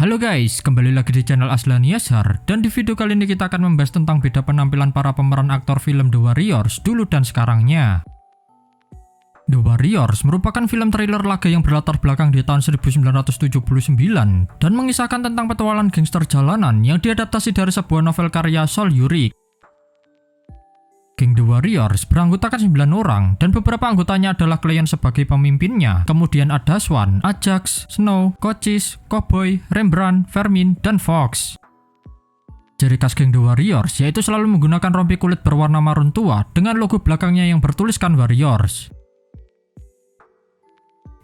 Halo guys, kembali lagi di channel Aslan Yashar, dan di video kali ini kita akan membahas tentang beda penampilan para pemeran aktor film The Warriors dulu dan sekarangnya. The Warriors merupakan film thriller laga yang berlatar belakang di tahun 1979 dan mengisahkan tentang petualangan gangster jalanan yang diadaptasi dari sebuah novel karya Sol Yurik. Geng The Warriors beranggotakan 9 orang dan beberapa anggotanya adalah Cleon sebagai pemimpinnya. Kemudian ada Swan, Ajax, Snow, Cochise, Cowboy, Rembrandt, Vermin, dan Fox. Ciri khas geng The Warriors yaitu selalu menggunakan rompi kulit berwarna marun tua dengan logo belakangnya yang bertuliskan Warriors.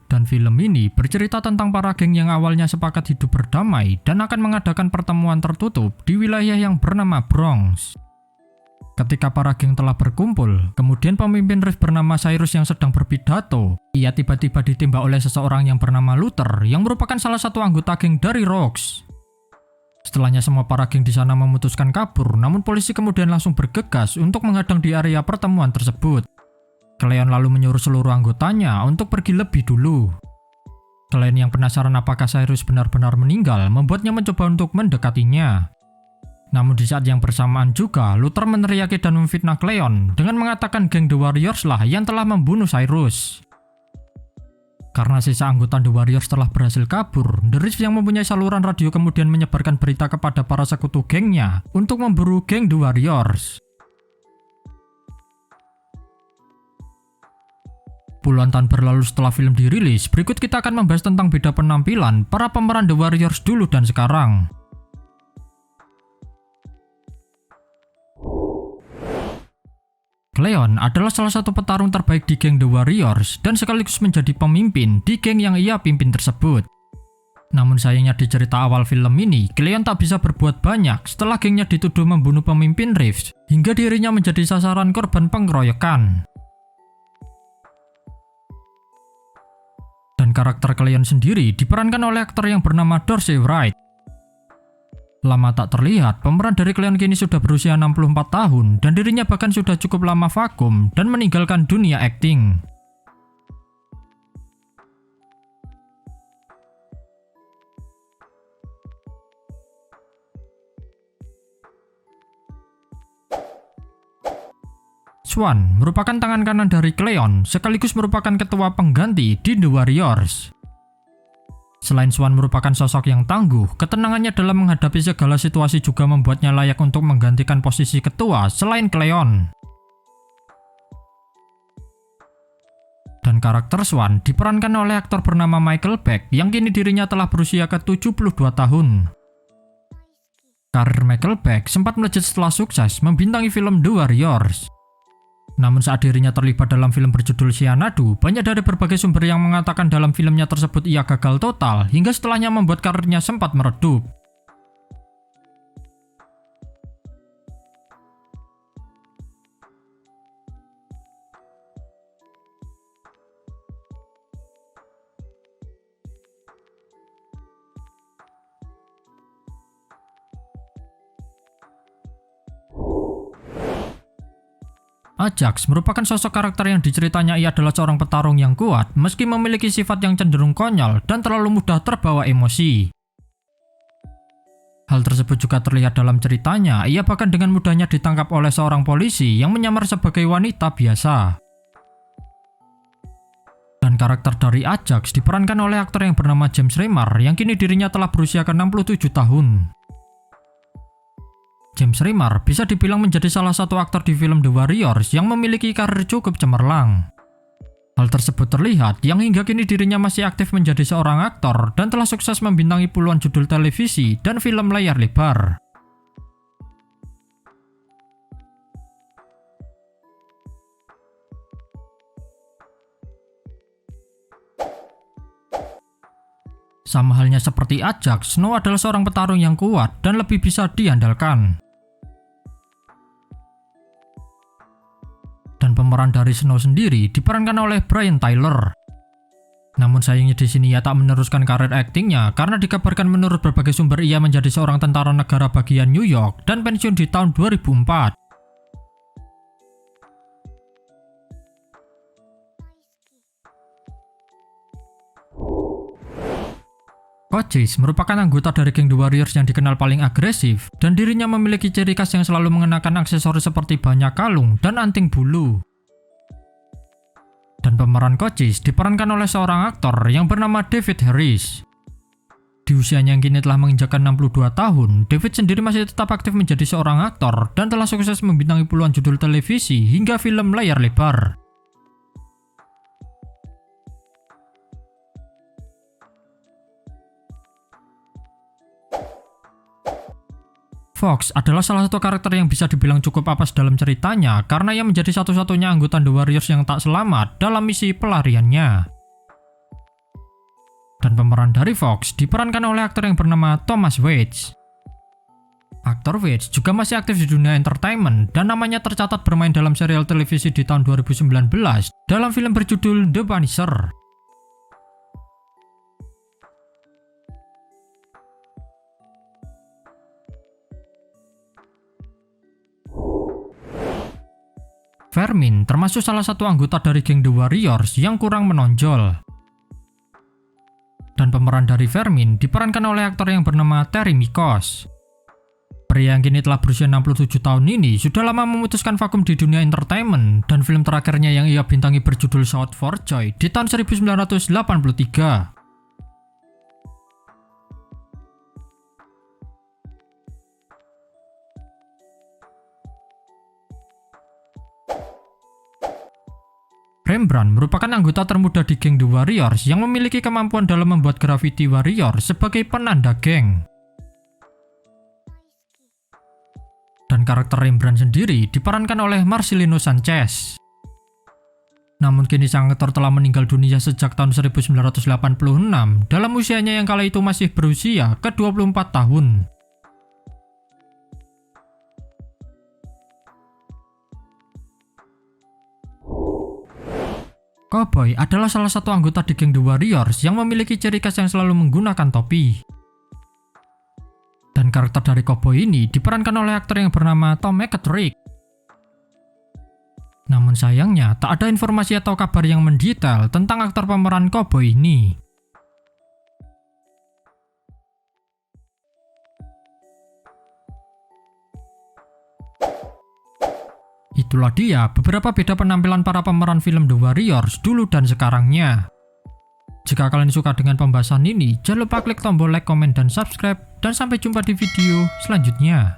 Dan film ini bercerita tentang para geng yang awalnya sepakat hidup berdamai dan akan mengadakan pertemuan tertutup di wilayah yang bernama Bronx. Ketika para geng telah berkumpul, kemudian pemimpin Riff bernama Cyrus yang sedang berpidato, ia tiba-tiba ditembak oleh seseorang yang bernama Luther yang merupakan salah satu anggota geng dari Rox. Setelahnya semua para geng di sana memutuskan kabur, namun polisi kemudian langsung bergegas untuk menghadang di area pertemuan tersebut. Cleon lalu menyuruh seluruh anggotanya untuk pergi lebih dulu. Cleon yang penasaran apakah Cyrus benar-benar meninggal membuatnya mencoba untuk mendekatinya. Namun di saat yang bersamaan juga, Luther meneriaki dan memfitnah Cleon dengan mengatakan geng The Warriors lah yang telah membunuh Cyrus. Karena sisa anggota The Warriors telah berhasil kabur, The Riff yang mempunyai saluran radio kemudian menyebarkan berita kepada para sekutu gengnya untuk memburu geng The Warriors. Puluhan tahun berlalu setelah film dirilis, berikut kita akan membahas tentang beda penampilan para pemeran The Warriors dulu dan sekarang. Cleon adalah salah satu petarung terbaik di geng The Warriors dan sekaligus menjadi pemimpin di geng yang ia pimpin tersebut. Namun sayangnya di cerita awal film ini, Cleon tak bisa berbuat banyak setelah gengnya dituduh membunuh pemimpin Riff hingga dirinya menjadi sasaran korban pengeroyokan. Dan karakter Cleon sendiri diperankan oleh aktor yang bernama Dorsey Wright. Lama tak terlihat, pemeran dari Cleon kini sudah berusia 64 tahun dan dirinya bahkan sudah cukup lama vakum dan meninggalkan dunia akting. Swan merupakan tangan kanan dari Cleon sekaligus merupakan ketua pengganti di The Warriors. Selain Swan merupakan sosok yang tangguh, ketenangannya dalam menghadapi segala situasi juga membuatnya layak untuk menggantikan posisi ketua selain Cleon. Dan karakter Swan diperankan oleh aktor bernama Michael Beck yang kini dirinya telah berusia ke-72 tahun. Karir Michael Beck sempat melejit setelah sukses membintangi film The Warriors. Namun saat dirinya terlibat dalam film berjudul Xanadu, banyak dari berbagai sumber yang mengatakan dalam filmnya tersebut ia gagal total hingga setelahnya membuat karirnya sempat meredup. Ajax merupakan sosok karakter yang diceritanya ia adalah seorang petarung yang kuat meski memiliki sifat yang cenderung konyol dan terlalu mudah terbawa emosi. Hal tersebut juga terlihat dalam ceritanya, ia bahkan dengan mudahnya ditangkap oleh seorang polisi yang menyamar sebagai wanita biasa. Dan karakter dari Ajax diperankan oleh aktor yang bernama James Remar yang kini dirinya telah berusia ke-67 tahun. James Remar bisa dibilang menjadi salah satu aktor di film The Warriors yang memiliki karir cukup cemerlang. Hal tersebut terlihat yang hingga kini dirinya masih aktif menjadi seorang aktor dan telah sukses membintangi puluhan judul televisi dan film layar lebar. Sama halnya seperti Ajax, Snow adalah seorang petarung yang kuat dan lebih bisa diandalkan. Dan pemeran dari Snow sendiri diperankan oleh Brian Tyler. Namun sayangnya di sini ia tak meneruskan karir aktingnya karena dikabarkan menurut berbagai sumber ia menjadi seorang tentara negara bagian New York dan pensiun di tahun 2004. Cochise merupakan anggota dari geng The Warriors yang dikenal paling agresif, dan dirinya memiliki ciri khas yang selalu mengenakan aksesoris seperti banyak kalung dan anting bulu. Dan pemeran Cochise diperankan oleh seorang aktor yang bernama David Harris. Di usianya yang kini telah menginjakkan 62 tahun, David sendiri masih tetap aktif menjadi seorang aktor dan telah sukses membintangi puluhan judul televisi hingga film layar lebar. Fox adalah salah satu karakter yang bisa dibilang cukup apes dalam ceritanya karena ia menjadi satu-satunya anggota The Warriors yang tak selamat dalam misi pelariannya. Dan pemeran dari Fox diperankan oleh aktor yang bernama Thomas Waits. Aktor Waits juga masih aktif di dunia entertainment dan namanya tercatat bermain dalam serial televisi di tahun 2019 dalam film berjudul The Punisher. Vermin termasuk salah satu anggota dari geng The Warriors yang kurang menonjol. Dan pemeran dari Vermin diperankan oleh aktor yang bernama Terry Mikos. Pria yang kini telah berusia 67 tahun ini sudah lama memutuskan vakum di dunia entertainment, dan film terakhirnya yang ia bintangi berjudul Shout for Joy di tahun 1983. Rembrandt merupakan anggota termuda di geng The Warriors yang memiliki kemampuan dalam membuat Graffiti Warrior sebagai penanda geng. Dan karakter Rembrandt sendiri diperankan oleh Marcelino Sanchez. Namun kini sang aktor telah meninggal dunia sejak tahun 1986 dalam usianya yang kala itu masih berusia ke-24 tahun. Cowboy adalah salah satu anggota di geng The Warriors yang memiliki ciri khas yang selalu menggunakan topi. Dan karakter dari Cowboy ini diperankan oleh aktor yang bernama Tom McKittrick. Namun sayangnya, tak ada informasi atau kabar yang mendetail tentang aktor pemeran Cowboy ini. Itulah dia beberapa beda penampilan para pemeran film The Warriors dulu dan sekarangnya. Jika kalian suka dengan pembahasan ini, jangan lupa klik tombol like, komen, dan subscribe. Dan sampai jumpa di video selanjutnya.